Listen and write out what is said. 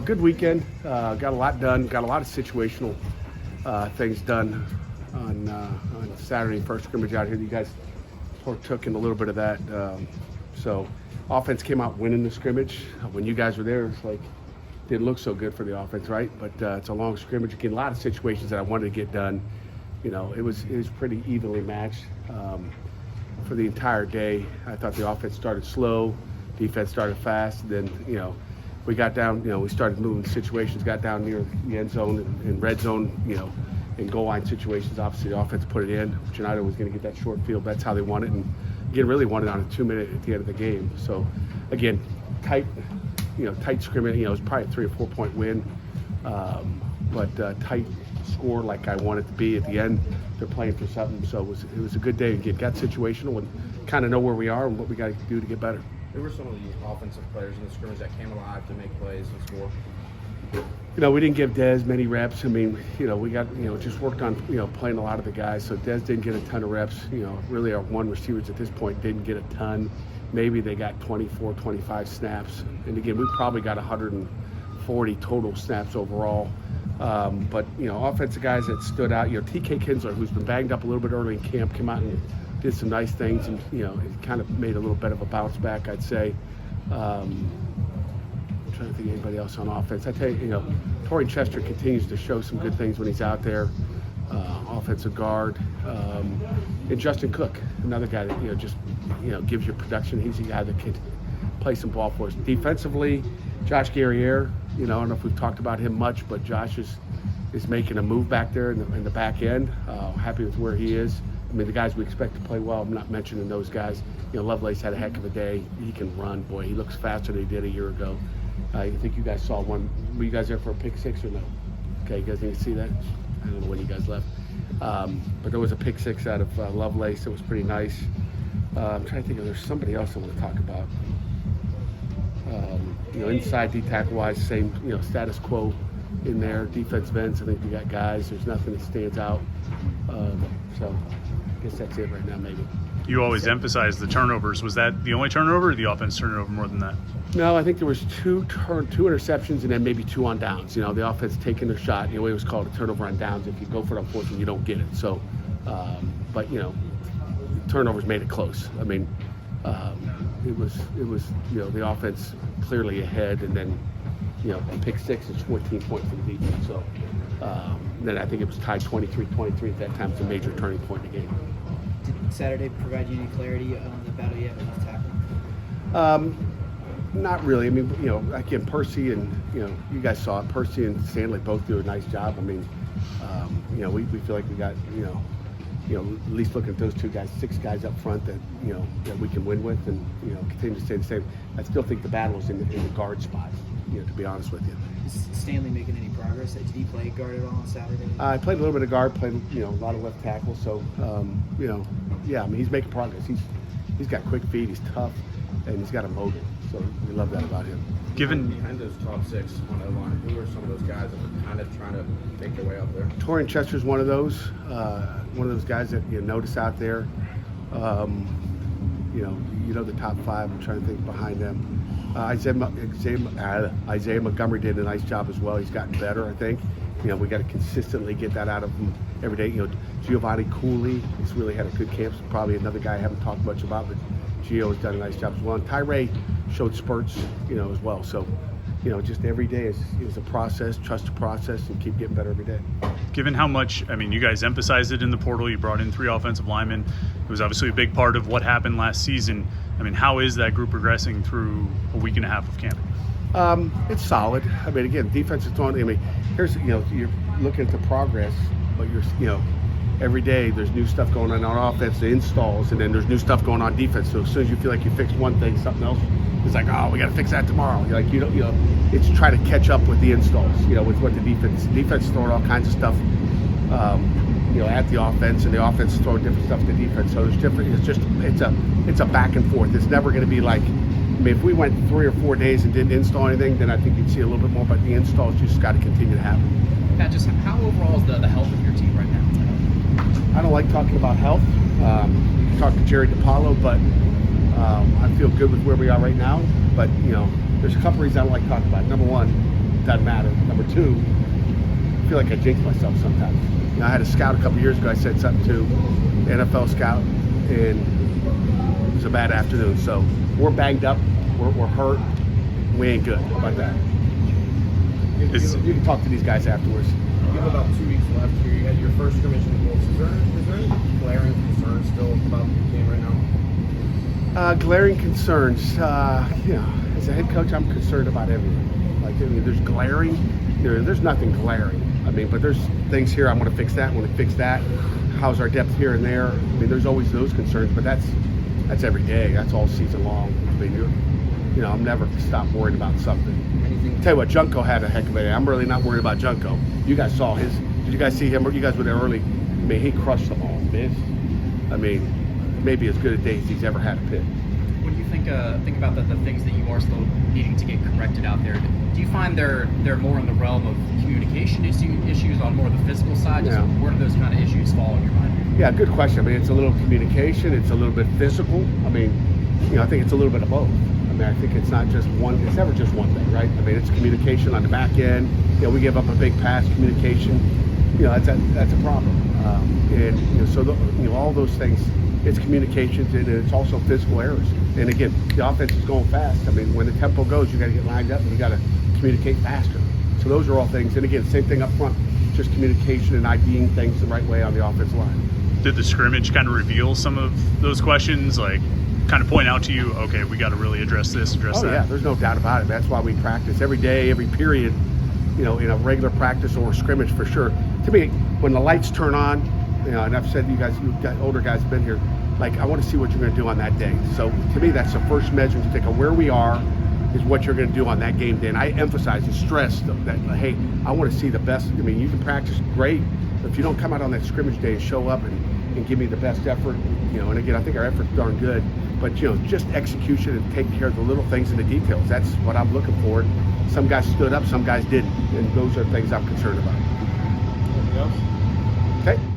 Good weekend. Got a lot done. Got a lot of situational things done on Saturday, first scrimmage out here. You guys took in a little bit of that. So offense came out winning the scrimmage. When you guys were there, it's like didn't look so good for the offense, right? But it's a long scrimmage. Again, a lot of situations that I wanted to get done. It was pretty evenly matched for the entire day. I thought the offense started slow, defense started fast. And then we got down. We started moving situations, got down near the end zone and red zone. In goal line situations, obviously the offense put it in. United was going to get that short field. That's how they won it, and again, really won it on a 2-minute at the end of the game. So, again, tight scrimmage. It was probably a 3 or 4 point win, but tight score like I want it to be at the end. They're playing for something, so it was a good day. Again, got situational and kind of know where we are and what we got to do to get better. Who were some of the offensive players in the scrimmage that came alive to make plays and score? We didn't give Dez many reps. I mean, we got, just worked on, playing a lot of the guys. So Dez didn't get a ton of reps. Really our one receivers at this point didn't get a ton. Maybe they got 24, 25 snaps. And again, we probably got 140 total snaps overall. But offensive guys that stood out, TK Kinsler, who's been banged up a little bit early in camp, came out and did some nice things, and it kind of made a little bit of a bounce back, I'd say. I'm trying to think of anybody else on offense. I tell you, Torian Chester continues to show some good things when he's out there. Offensive guard, and Justin Cook, another guy that just gives you production. He's a guy that could play some ball for us. Defensively, Josh Guerriere. I don't know if we've talked about him much, but Josh is making a move back there in the back end. Happy with where he is. I mean, the guys we expect to play well, I'm not mentioning those guys. Lovelace had a heck of a day. He can run. Boy, he looks faster than he did a year ago. I think you guys saw one. Were you guys there for a pick six or no? Okay, you guys didn't see that? I don't know when you guys left. But there was a pick six out of Lovelace. It was pretty nice. I'm trying to think if there's somebody else I want to talk about. Inside D-tackle-wise, same, status quo in there. Defensive ends, I think we got guys. There's nothing that stands out. So I guess that's it right now, maybe. You always emphasize the turnovers. Was that the only turnover, or the offense turned over more than that? No, I think there was two interceptions and then maybe 2 on downs. The offense taking their shot. We always call it a turnover on downs. If you go for it on fourth and you don't get it. So, but turnovers made it close. I mean, it was the offense clearly ahead, and then pick six is 14 points for the defense. So then I think it was tied 23-23 at that time. It's a major turning point in the game. Did Saturday provide you any clarity on the battle you have with left tackle? Not really. I mean, again, Percy and, you guys saw it. Percy and Stanley both do a nice job. I mean, we feel like we got, at least looking at those two guys, 6 guys up front that, that we can win with and, continue to stay the same. I still think the battle is in the guard spot, to be honest with you. Is Stanley making any progress? Did he play guard at all on Saturday? I played a little bit of guard, played, a lot of left tackle. So, yeah, I mean, he's making progress. He's got quick feet, he's tough, and he's got a motor. So we love that about him. Given behind those top 6 on the line, who are some of those guys that are kind of trying to make their way up there? Torian Chester's one of those guys that you notice out there. The top 5. I'm trying to think behind them. Isaiah Montgomery did a nice job as well. He's gotten better, I think. We got to consistently get that out of him every day. Giovanni Cooley has really had a good camp. So probably another guy I haven't talked much about, but Gio has done a nice job as well. And Tyree showed spurts, as well. So, just every day is a process. Trust the process and keep getting better every day. Given how much, you guys emphasized it in the portal. You brought in 3 offensive linemen. It was obviously a big part of what happened last season. How is that group progressing through a week and a half of camp? It's solid. Again, defense is throwing. Here's, you're looking at the progress, but you're, every day there's new stuff going on offense, the installs, and then there's new stuff going on defense. So as soon as you feel like you fixed one thing, something else is like, oh, we got to fix that tomorrow. You're like, it's trying to catch up with the installs, with what the defense is throwing all kinds of stuff, at the offense, and the offense is throwing different stuff to the defense. So there's different. It's a back and forth. It's never going to be like, if we went 3 or 4 days and didn't install anything, then I think you'd see a little bit more. But the installs just got to continue to happen. Pat, just how overall is the health of your team right now? I don't like talking about health. Talk to Jerry DiPaolo, but I feel good with where we are right now. But there's a couple reasons I don't like talking about it. Number one, it doesn't matter. Number two, I feel like I jinx myself sometimes. You know, I had a scout a couple years ago. I said something to the NFL scout, and it was a bad afternoon. So we're banged up, we're hurt, we ain't good. How about that? You can talk to these guys afterwards. You have about 2 weeks left here. You had your first scrimmage in the Bulls. Is there any glaring concerns still about the game right now? Glaring concerns. You know, as a head coach, I'm concerned about everything. Like, I mean, there's glaring. There's nothing glaring. I mean, but there's things here. I want to fix that. I want to fix that. How's our depth here and there? I mean, there's always those concerns, but that's every day. That's all season long. I mean, you know, I'm never stop worried about something. Anything? Tell you what, Junko had a heck of a day. I'm really not worried about Junko. You guys saw his. Did you guys see him? You guys were there early. I mean, he crushed them all, man. I mean, maybe as good a day as he's ever had at Pitt. When you think about the things that you are still needing to get corrected out there, do you find they're more in the realm of communication issues on more of the physical side? Just where do those kind of issues fall in your mind? Yeah, good question. I mean, it's a little communication. It's a little bit physical. I mean, you know, I think it's a little bit of both. I mean, I think it's not just one. It's never just one thing, right? I mean, it's communication on the back end. You know, we give up a big pass. Communication. You know, that's a problem. And you know, so all those things. It's communications and it's also physical errors. And again, the offense is going fast. I mean, when the tempo goes, you got to get lined up and you got to communicate faster. So those are all things. And again, same thing up front, just communication and IDing things the right way on the offensive line. Did the scrimmage kind of reveal some of those questions, like kind of point out to you, okay, we got to really address this, that? Oh yeah, there's no doubt about it. That's why we practice every day, every period, you know, in a regular practice or scrimmage for sure. To me, when the lights turn on, you know, and I've said you guys, older guys have been here, like, I want to see what you're going to do on that day. So to me, that's the first measure to take of where we are is what you're going to do on that game day. And I emphasize and stress that, hey, I want to see the best. I mean, you can practice great, but if you don't come out on that scrimmage day and show up and give me the best effort, you know, and again, I think our effort's darn good, but, you know, just execution and taking care of the little things and the details. That's what I'm looking for. Some guys stood up, some guys didn't. And those are things I'm concerned about. Anything else? Okay.